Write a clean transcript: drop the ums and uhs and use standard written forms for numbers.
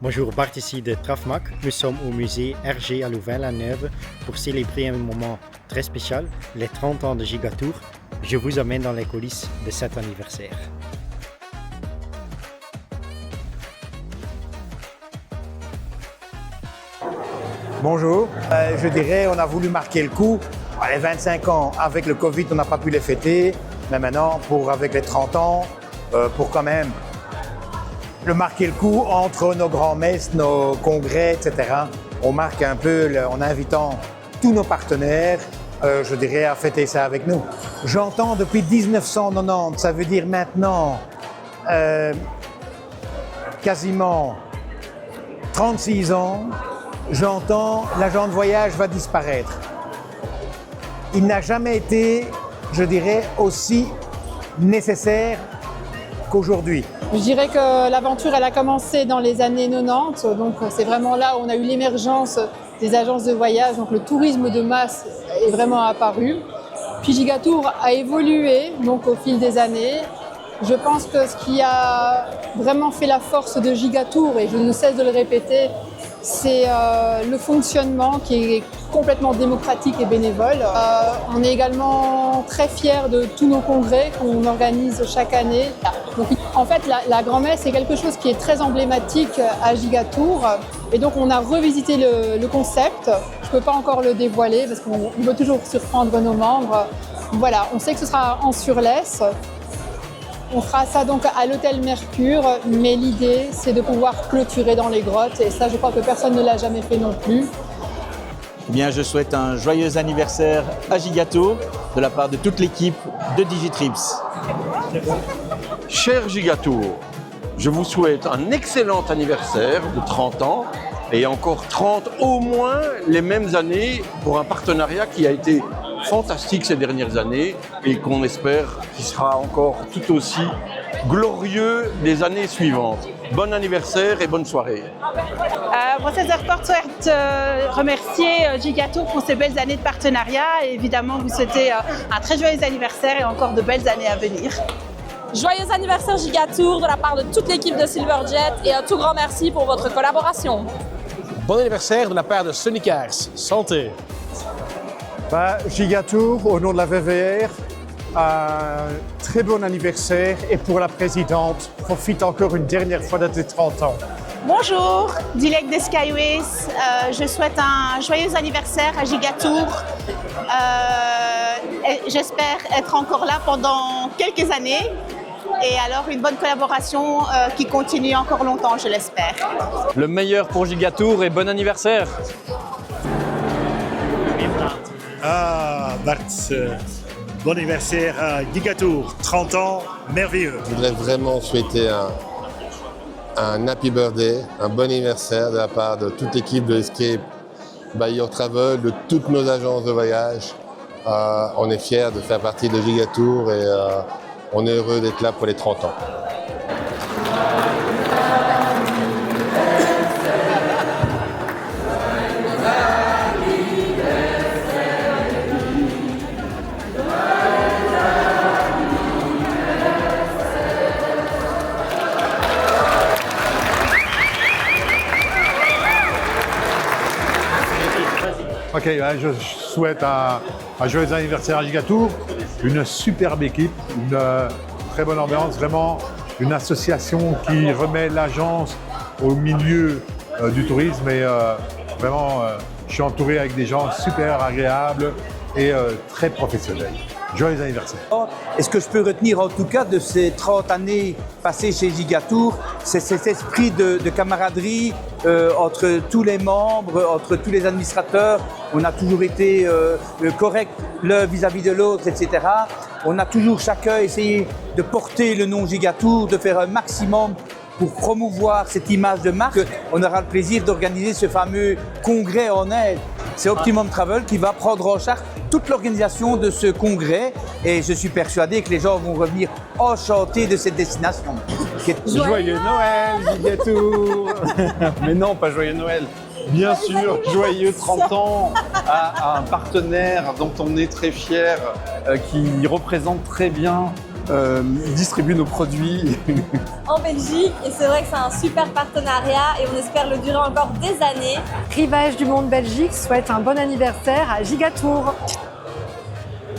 Bonjour, Bart ici de Trafmac. Nous sommes au musée RG à Louvain-la-Neuve pour célébrer un moment très spécial, les 30 ans de Gigatour. Je vous emmène dans les coulisses de cet anniversaire. Bonjour, je dirais on a voulu marquer le coup. Les 25 ans avec le Covid, on n'a pas pu les fêter, mais maintenant avec les 30 ans, pour quand même marquer le coup entre nos grands-messes, nos congrès, etc. On marque un peu en invitant tous nos partenaires, je dirais, à fêter ça avec nous. J'entends depuis 1990, ça veut dire maintenant quasiment 36 ans, j'entends l'agent de voyage va disparaître. Il n'a jamais été, je dirais, aussi nécessaire qu'aujourd'hui. Je dirais que l'aventure, elle a commencé dans les années 90, donc c'est vraiment là où on a eu l'émergence des agences de voyage, donc le tourisme de masse est vraiment apparu. Puis Gigatour a évolué donc au fil des années. Je pense que ce qui a vraiment fait la force de Gigatour, et je ne cesse de le répéter, c'est le fonctionnement qui est complètement démocratique et bénévole. On est également très fiers de tous nos congrès qu'on organise chaque année. Donc, en fait, la grand-messe est quelque chose qui est très emblématique à Gigatour. Et donc, on a revisité le concept. Je ne peux pas encore le dévoiler parce qu'on veut toujours surprendre nos membres. Voilà, on sait que ce sera en surlaisse. On fera ça donc à l'hôtel Mercure, mais l'idée c'est de pouvoir clôturer dans les grottes et ça je crois que personne ne l'a jamais fait non plus. Eh bien, je souhaite un joyeux anniversaire à Gigatour de la part de toute l'équipe de Digitrips. Cher Gigatour, je vous souhaite un excellent anniversaire de 30 ans et encore 30 au moins les mêmes années pour un partenariat qui a été fantastique ces dernières années et qu'on espère qu'il sera encore tout aussi glorieux les années suivantes. Bon anniversaire et bonne soirée. Française Airport souhaite remercier Gigatour pour ces belles années de partenariat et évidemment vous souhaiter un très joyeux anniversaire et encore de belles années à venir. Joyeux anniversaire Gigatour de la part de toute l'équipe de Silverjet et un tout grand merci pour votre collaboration. Bon anniversaire de la part de Sonic Cars. Santé. Gigatour, au nom de la VVR, un très bon anniversaire et pour la présidente, profite encore une dernière fois de tes 30 ans. Bonjour, Dilek des Skyways, je souhaite un joyeux anniversaire à Gigatour. J'espère être encore là pendant quelques années et alors une bonne collaboration qui continue encore longtemps, je l'espère. Le meilleur pour Gigatour et bon anniversaire. Bart, bon anniversaire à Gigatour, 30 ans, merveilleux. Je voudrais vraiment souhaiter un happy birthday, un bon anniversaire de la part de toute l'équipe de Escape by Your Travel, de toutes nos agences de voyage. On est fiers de faire partie de Gigatour et on est heureux d'être là pour les 30 ans. Ok, je souhaite un joyeux anniversaire à Gigatour, une superbe équipe, une très bonne ambiance, vraiment une association qui remet l'agence au milieu du tourisme et vraiment je suis entouré avec des gens super agréables et très professionnels. Joyeux anniversaire. Et ce que je peux retenir en tout cas de ces 30 années passées chez Gigatour, c'est cet esprit de camaraderie entre tous les membres, entre tous les administrateurs. On a toujours été corrects l'un vis-à-vis de l'autre, etc. On a toujours chacun essayé de porter le nom Gigatour, de faire un maximum pour promouvoir cette image de marque. On aura le plaisir d'organiser ce fameux congrès en Inde. C'est Optimum Travel qui va prendre en charge toute l'organisation de ce congrès et je suis persuadé que les gens vont revenir enchantés de cette destination. Joyeux Noël, Gigatour. Mais non, pas joyeux Noël. Bien sûr, joyeux 30 ans à un partenaire dont on est très fier, qui représente très bien distribue nos produits. En Belgique, et c'est vrai que c'est un super partenariat et on espère le durer encore des années. Rivage du Monde Belgique souhaite un bon anniversaire à Gigatour.